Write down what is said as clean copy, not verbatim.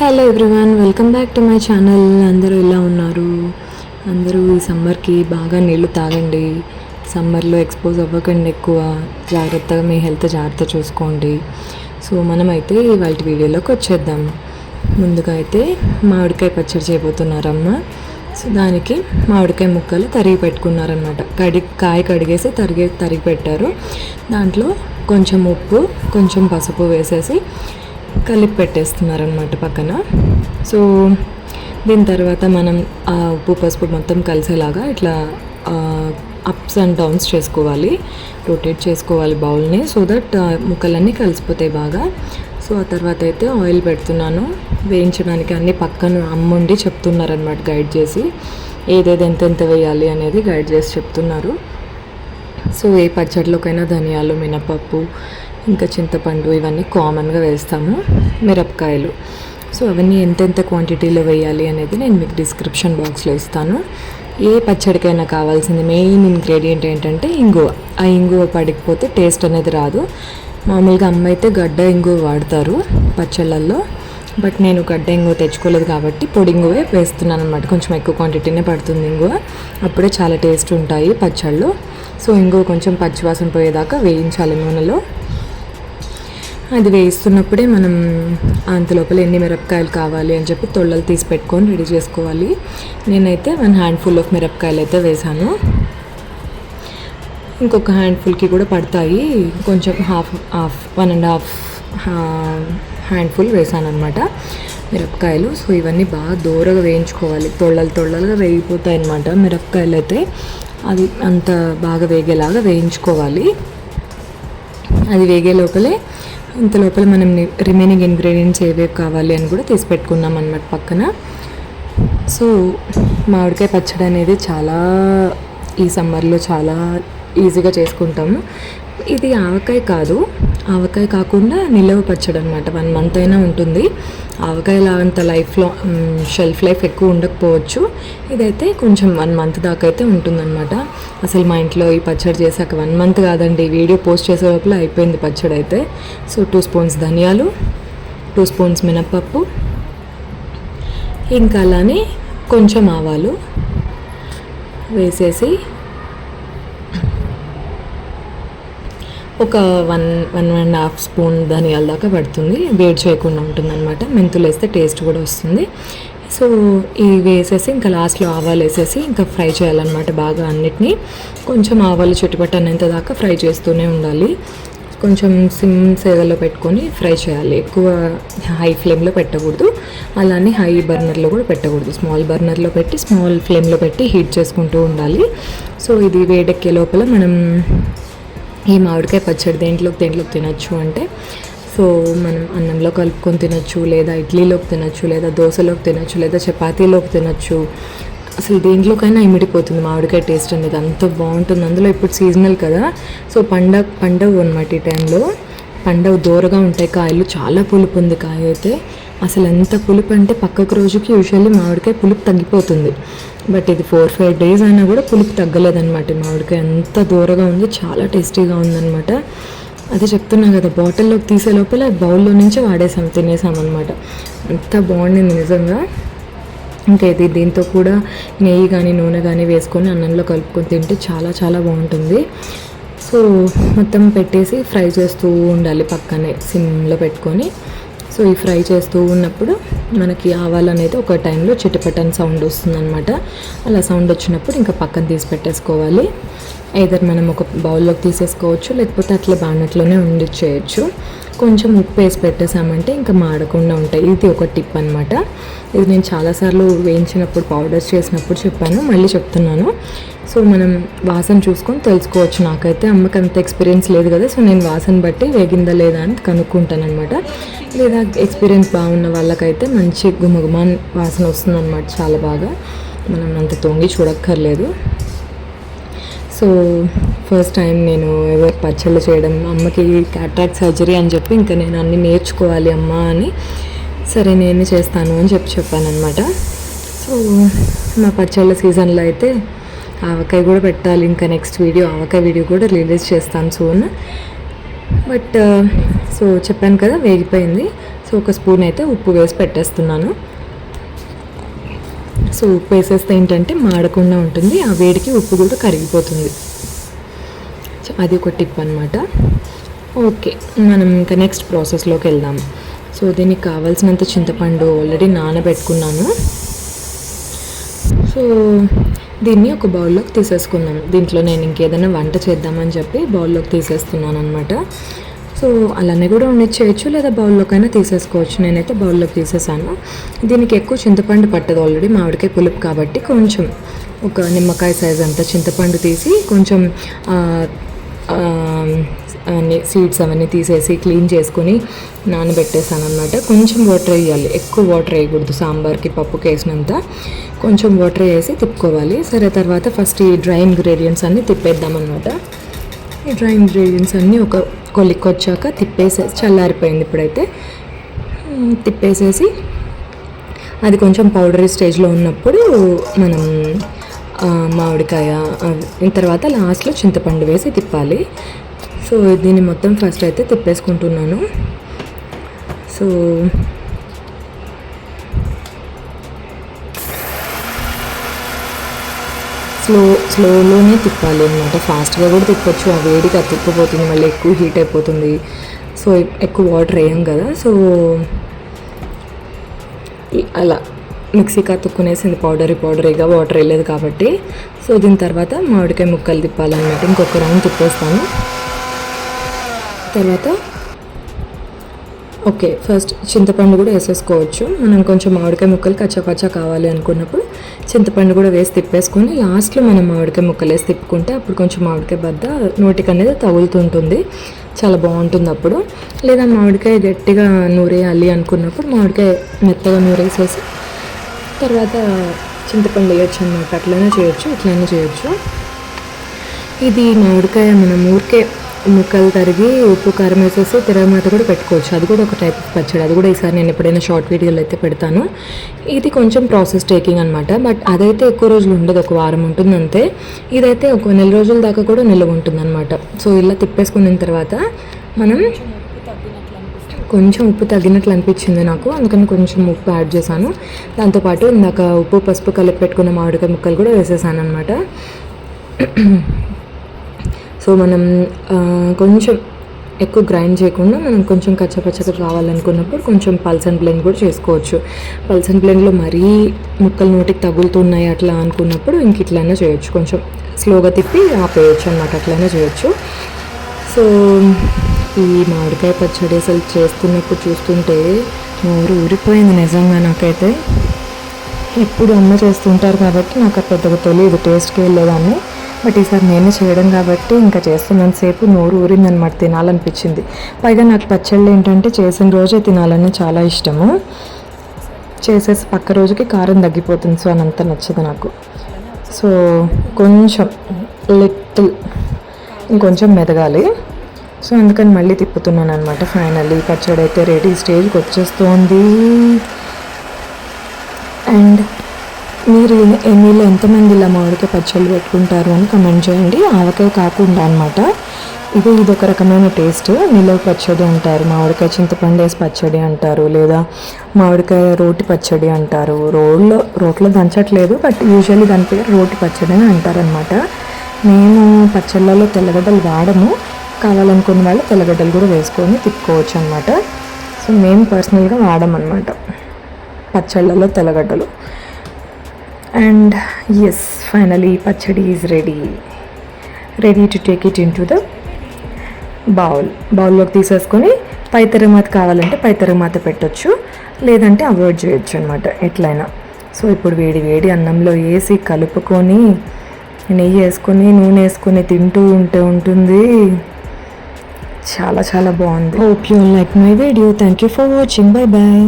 Hello everyone, welcome back to my channel. అందరూ ఎలా ఉన్నారు? అందరూ ఈ సమ్మర్కి బాగా నీళ్ళు తాగండి. సమ్మర్లో ఎక్స్పోజ్ అవ్వకండి, ఎక్కువ జాగ్రత్తగా మీ హెల్త్ జాగ్రత్త చూసుకోండి. సో మనమైతే ఇవాళ వీడియోలోకి వచ్చేద్దాం. ముందుగా అయితే మామిడికాయ పచ్చడి చేయబోతున్నారమ్మ. సో దానికి మామిడికాయ ముక్కలు తరిగి పెట్టుకున్నారనమాట. కాయ కడిగేసి తరిగి పెట్టారు. దాంట్లో కొంచెం ఉప్పు, కొంచెం పసుపు వేసేసి కలిపి పెట్టేస్తున్నారనమాట పక్కన. సో దీని తర్వాత మనం ఆ ఉప్పు పసుపు మొత్తం కలిసేలాగా ఇట్లా అప్స్ అండ్ డౌన్స్ చేసుకోవాలి, రొటేట్ చేసుకోవాలి బౌల్ని, సో దట్ ముక్కలన్నీ కలిసిపోతాయి బాగా. సో ఆ తర్వాత అయితే ఆయిల్ పెడుతున్నాను వేయించడానికి. అన్నీ పక్కన అమ్ముండి చెప్తున్నారనమాట, గైడ్ చేసి ఏదేది ఎంతెంత వేయాలి అనేది గైడ్ చేసి చెప్తున్నారు. సో ఏ పచ్చడిలోకైనా ధనియాలు, మినపప్పు, ఇంకా చింతపండు ఇవన్నీ కామన్గా వేస్తాము, మిరపకాయలు. సో అవన్నీ ఎంతెంత క్వాంటిటీలో వేయాలి అనేది నేను మీకు డిస్క్రిప్షన్ బాక్స్లో ఇస్తాను. ఏ పచ్చడికైనా కావాల్సింది మెయిన్ ఇంగ్రీడియంట్ ఏంటంటే ఇంగువ. ఆ ఇంగువ పడకపోతే టేస్ట్ అనేది రాదు. మామూలుగా అమ్మ అయితే గడ్డ ఇంగువ వాడతారు పచ్చళ్ళల్లో, బట్ నేను గడ్డ ఇంగువ తెచ్చుకోలేదు కాబట్టి పొడి ఇంగువే వేస్తున్నాను అనమాట. కొంచెం ఎక్కువ క్వాంటిటీనే పడుతుంది ఇంగువ, అప్పుడే చాలా టేస్ట్ ఉంటాయి పచ్చళ్ళు. సో ఇంగువ కొంచెం పచ్చివాసన పోయేదాకా వేయించాలి నూనెలో. అది వేయిస్తున్నప్పుడే మనం అంతలోపల ఎన్ని మిరపకాయలు కావాలి అని చెప్పి తొళ్ళలు తీసి పెట్టుకొని రెడీ చేసుకోవాలి. నేనైతే 1 హ్యాండ్ఫుల్ ఆఫ్ మిరపకాయలు అయితే వేసాను. ఇంకొక హ్యాండ్ఫుల్కి కూడా పడతాయి, కొంచెం 1.5 హ్యాండ్ఫుల్ వేసాను అనమాట మిరపకాయలు. సో ఇవన్నీ బాగా దూరగా వేయించుకోవాలి, తొళ్ళలుగా వేగిపోతాయి అన్నమాట మిరపకాయలు అయితే. అది అంత బాగా వేగేలాగా వేయించుకోవాలి. అది వేగే లోపలే ఇంత లోపల మనం రిమైనింగ్ ఇంగ్రీడియంట్స్ ఏవేవి కావాలి అని కూడా తీసి పెట్టుకున్నాం అన్నమాట పక్కన. సో మామిడికాయ పచ్చడి అనేది చాలా ఈ సమ్మర్లో చాలా ఈజీగా చేసుకుంటాము. ఇది ఆవకాయ కాదు, ఆవకాయ కాకుండా నిలవ పచ్చడి అనమాట. 1 మంత్ అయినా ఉంటుంది. ఆవకాయలా అంత షెల్ఫ్ లైఫ్ ఎక్కువ ఉండకపోవచ్చు, ఇదైతే కొంచెం 1 మంత్ దాకా అయితే ఉంటుందన్నమాట. అసలు మా ఇంట్లో ఈ పచ్చడి చేశాక 1 మంత్ కాదండి, వీడియో పోస్ట్ చేసే లోపల అయిపోయింది పచ్చడి అయితే. సో 2 స్పూన్స్ ధనియాలు, 2 స్పూన్స్ మినప్పప్పు, ఇంకా అలానే కొంచెం ఆవాలు వేసేసి ఒక 1.5 స్పూన్ ధనియాల దాకా పడుతుంది. వేడి చేయకుండా ఉంటుంది అనమాట. మెంతులు వేస్తే టేస్ట్ కూడా వస్తుంది. సో ఇవి వేసేసి ఇంకా లాస్ట్లో ఆవాలు వేసేసి ఇంకా ఫ్రై చేయాలన్నమాట బాగా అన్నిటినీ. కొంచెం ఆవాలు చుట్టుపట్టనేంత దాకా ఫ్రై చేస్తూనే ఉండాలి. కొంచెం సిమ్ సేగలో పెట్టుకొని ఫ్రై చేయాలి, ఎక్కువ హై ఫ్లేమ్లో పెట్టకూడదు, అలానే హై బర్నర్లో కూడా పెట్టకూడదు. స్మాల్ బర్నర్లో పెట్టి స్మాల్ ఫ్లేమ్లో పెట్టి హీట్ చేసుకుంటూ ఉండాలి. సో ఇది వేడెక్కే లోపల మనం ఈ మామిడికాయ పచ్చడి దేంట్లోకి తినచ్చు అంటే, సో మనం అన్నంలో కలుపుకొని తినచ్చు, లేదా ఇడ్లీలోకి తినచ్చు, లేదా దోశలోకి తినచ్చు, లేదా చపాతీలోకి తినచ్చు. అసలు దేంట్లోకైనా ఇమిడిపోతుంది మామిడికాయ టేస్ట్ అనేది, అంత బాగుంటుంది. అందులో ఇప్పుడు సీజనల్ కదా, సో పండగ అనమాట. ఈ టైంలో పండగ దూరగా ఉంటాయి కాయలు. చాలా పులుపు ఉంది కాయ అయితే. అసలు ఎంత పులుపు అంటే పక్కకు రోజుకి యూజువల్లీ మామిడికాయ పులుపు తగ్గిపోతుంది, బట్ ఇది 4-5 డేస్ అయినా కూడా పులుపు తగ్గలేదన్నమాట. మామిడికాయ అంత దూరగా ఉంది, చాలా టేస్టీగా ఉందన్నమాట. అదే చెప్తున్నా కదా, బాటిల్లోకి తీసే లోపల బౌల్లో నుంచి తినేసామన్నమాట. అంత బాగుండింది నిజంగా. ఇంకా ఇది దీంతో కూడా నెయ్యి కానీ నూనె కానీ వేసుకొని అన్నంలో కలుపుకొని తింటే చాలా చాలా బాగుంటుంది. సో మొత్తం పెట్టేసి ఫ్రై చేస్తూ ఉండాలి పక్కనే సిమ్లో పెట్టుకొని. సో ఈ ఫ్రై చేస్తూ ఉన్నప్పుడు మనకి ఆవాలు అనేది ఒక టైంలో చిటపటన్ సౌండ్ వస్తుందన్నమాట. అలా సౌండ్ వచ్చినప్పుడు ఇంకా పక్కన తీసి పెట్టేసుకోవాలి. ఏదర్ మనం ఒక బౌల్లోకి తీసేసుకోవచ్చు, లేకపోతే అట్లా బాణట్లోనే చేయొచ్చు. కొంచెం ఉప్పు వేసి పెట్టేసామంటే ఇంకా మాడకుండా ఉంటాయి. ఇది ఒక టిప్ అనమాట. ఇది నేను చాలాసార్లు వేయించినప్పుడు పౌడర్స్ చేసినప్పుడు చెప్పాను, మళ్ళీ చెప్తున్నాను. సో మనం వాసన చూసుకొని తెలుసుకోవచ్చు. నాకైతే అమ్మకి అంత ఎక్స్పీరియన్స్ లేదు కదా, సో నేను వాసన బట్టి వేగిందా లేదా అని కనుక్కుంటాను అనమాట. లేదా ఎక్స్పీరియన్స్ బాగున్న వాళ్ళకైతే మంచి గుమగుమాన్ వాసన వస్తుందన్నమాట చాలా బాగా. మనం అంత తొంగి చూడక్కర్లేదు. సో ఫస్ట్ టైం నేను ఎవరు పచ్చళ్ళు చేయడం, అమ్మకి క్యాట్రాక్ట్ సర్జరీ అని చెప్పి ఇంకా నేను అన్నీ నేర్చుకోవాలి అమ్మ అని, సరే నేను చేస్తాను అని చెప్పాను అనమాట. సో మా పచ్చళ్ళ సీజన్లో అయితే ఆవకాయ కూడా పెట్టాలి. ఇంకా నెక్స్ట్ ఆవకాయ వీడియో కూడా రిలీజ్ చేస్తాను సూన్. బట్ సో చెప్పాను కదా వేగిపోయింది. సో సో ఒక స్పూన్ అయితే ఉప్పు వేసి పెట్టేస్తున్నాను. సో ఉప్పు వేసేస్తే ఏంటంటే మాడకుండా ఉంటుంది, ఆ వేడికి ఉప్పు కూడా కరిగిపోతుంది. సో అది ఒక టిప్ అనమాట. ఓకే, మనం ఇంకా నెక్స్ట్ ప్రాసెస్లోకి వెళ్దాం. సో దీనికి కావాల్సినంత చింతపండు ఆల్రెడీ నానబెట్టుకున్నాను. సో దీన్ని ఒక బౌల్లోకి తీసేసుకుందాం. దీంట్లో నేను ఇంకేదైనా వంట చేద్దామని చెప్పి బౌల్లోకి తీసేస్తున్నాను అనమాట. సో అలానే కూడా చేయొచ్చు, లేదా బౌల్లోకైనా తీసేసుకోవచ్చు. నేనైతే బౌల్లోకి తీసేసాను. దీనికి ఎక్కువ చింతపండు పట్టదు, ఆల్రెడీ మామిడికాయ పులుపు కాబట్టి కొంచెం ఒక నిమ్మకాయ సైజ్ అంతా చింతపండు తీసి కొంచెం సీడ్స్ అవన్నీ తీసేసి క్లీన్ చేసుకొని నానబెట్టేసాను అనమాట. కొంచెం వాటర్ వేయాలి, ఎక్కువ వాటర్ వేయకూడదు. సాంబార్కి పప్పుకి వేసినంత కొంచెం వాటర్ వేసి తిప్పుకోవాలి. సరే, తర్వాత ఫస్ట్ ఈ డ్రై ఇంగ్రీడియంట్స్ అన్నీ తిప్పేద్దాం అనమాట. ఈ డ్రై ఇంగ్రీడియంట్స్ అన్నీ ఒక కొలిక్కి వచ్చాక తిప్పేసేసి, చల్లారిపోయింది ఇప్పుడైతే, తిప్పేసేసి అది కొంచెం పౌడరీ స్టేజ్లో ఉన్నప్పుడు మనం మామిడికాయ తర్వాత లాస్ట్లో చింతపండు వేసి తిప్పాలి. సో దీన్ని మొత్తం ఫస్ట్ అయితే తిప్పేసుకుంటున్నాను. సో స్లోలోనే తిప్పాలి అనమాట. ఫాస్ట్గా కూడా తిప్పొచ్చు, ఆ వేడిగా తిప్పిపోతుంది, మళ్ళీ ఎక్కువ హీట్ అయిపోతుంది. సో ఎక్కువ వాటర్ వేయం కదా, సో అలా మిక్సీకి అతుక్కునేసింది పౌడరీగా, వాటర్ వేయలేదు కాబట్టి. సో దీని తర్వాత మామిడికాయ ముక్కలు తిప్పాలన్నమాట. ఇంకొక రౌండ్ తిప్పేస్తాను. తర్వాత ఓకే, ఫస్ట్ చింతపండు కూడా వేసేసుకోవచ్చు. మనం కొంచెం మామిడికాయ ముక్కలు కచ్చపచ్చ కావాలి అనుకున్నప్పుడు చింతపండు కూడా వేసి తిప్పేసుకొని లాస్ట్లో మనం మామిడికాయ ముక్కలు వేసి తిప్పుకుంటే అప్పుడు కొంచెం మామిడికాయ బద్ద నోటికి అనేది తగులుతుంటుంది, చాలా బాగుంటుంది అప్పుడు. లేదా మామిడికాయ గట్టిగా నూరేయాలి అనుకున్నప్పుడు మామిడికాయ మెత్తగా నూరేసేసి తర్వాత చింతపండు వేయచ్చు అన్నమాట. అట్లనే చేయొచ్చు, ఇట్లనే చేయొచ్చు. ఇది మామిడికాయ మనం ఊరికే ముక్కలు తరిగి ఉప్పు కారం వేసేసి తిరగమాత కూడా పెట్టుకోవచ్చు. అది కూడా ఒక టైప్ ఆఫ్ పచ్చడి. అది కూడా ఈసారి నేను ఎప్పుడైనా షార్ట్ వీడియోలో అయితే పెడతాను. ఇది కొంచెం ప్రాసెస్ టేకింగ్ అనమాట. బట్ అదైతే ఎక్కువ రోజులు ఉండదు, ఒక వారం ఉంటుంది అంతే. ఇదైతే ఒక నెల రోజుల దాకా కూడా నిల్వ ఉంటుంది అనమాట. సో ఇలా తిప్పేసుకున్న తర్వాత మనం కొంచెం ఉప్పు తగ్గినట్లు అనిపించింది నాకు, అందుకని కొంచెం ఉప్పు యాడ్ చేశాను. దాంతోపాటు ఇందాక ఉప్పు పసుపు కలిపి పెట్టుకున్న మామిడికాయ ముక్కలు కూడా వేసేసాను అనమాట. సో మనం కొంచెం ఎక్కువ గ్రైండ్ చేయకుండా మనం కొంచెం కచ్చపచ్చగా కావాలనుకున్నప్పుడు కొంచెం పల్స్ అండ్ బ్లెండ్ కూడా చేసుకోవచ్చు. పల్స్ అండ్ బ్లెండ్లో మరీ ముక్కలు నోటికి తగులుతున్నాయి అట్లా అనుకున్నప్పుడు ఇంక ఇట్లైనా చేయొచ్చు, కొంచెం స్లోగా తిప్పి ఆపేయచ్చు అనమాట, అట్లనే చేయొచ్చు. సో ఈ మామిడికాయ పచ్చడి అసలు చేస్తున్నప్పుడు చూస్తుంటే నోరు ఊరిపోయింది నిజంగా. నాకైతే ఎప్పుడు అమ్మ చేస్తుంటారు కాబట్టి నాకు పెద్దగా తెలియదు, టేస్ట్కి వెళ్ళేదాన్ని. బట్ ఈసారి నేనే చేయడం కాబట్టి ఇంకా చేస్తున్నంతసేపు నోరు ఊరిందనమాట, తినాలనిపించింది. పైగా నాకు పచ్చళ్ళు ఏంటంటే చేసిన రోజే తినాలని చాలా ఇష్టము. చేసేసి పక్క రోజుకి కారం తగ్గిపోతుంది, సో అనంత నచ్చదు నాకు. సో కొంచెం లిటిల్ ఇంకొంచెం మెదగాలి. సో అందుకని మళ్ళీ తిప్పుతున్నాను అనమాట. ఫైనల్లీ పచ్చడి అయితే రెడీ స్టేజ్కి వచ్చేస్తోంది. అండ్ మీరు మీలో ఎంతమంది ఇలా మామిడికాయ పచ్చళ్ళు పెట్టుకుంటారు అని కమెంట్ చేయండి. ఆవకాయ కాకుండా అనమాట. ఇదొక రకమైన టేస్ట్. నిలవ పచ్చడి అంటారు, మామిడికాయ చింతపండు వేసి పచ్చడి అంటారు, లేదా మామిడికాయ రోటి పచ్చడి అంటారు. రోట్లో దంచట్లేదు, బట్ యూజువల్లీ దాని పేరు రోటి పచ్చడి అని అంటారనమాట. మేము పచ్చళ్ళలో తెల్లగడ్డలు వాడము, కావాలనుకున్న వాళ్ళు తెల్లగడ్డలు కూడా వేసుకొని తిప్పుకోవచ్చు అనమాట. సో మేము పర్సనల్గా వాడమన్నమాట పచ్చళ్ళలో తెల్లగడ్డలు. అండ్ ఎస్, ఫైనలీ పచ్చడి is ready to take it in to the బౌల్లోకి తీసేసుకొని పై తిరగమాత కావాలంటే పై తిరగమాత పెట్టొచ్చు, లేదంటే అవాయిడ్ చేయొచ్చు అనమాట ఎట్లయినా. సో ఇప్పుడు వేడి అన్నంలో వేసి కలుపుకొని నెయ్యి వేసుకొని నూనె వేసుకొని తింటూ ఉంటుంది. చాలా చాలా బాగుంది. Hope you like my video. Thank you for watching. Bye bye.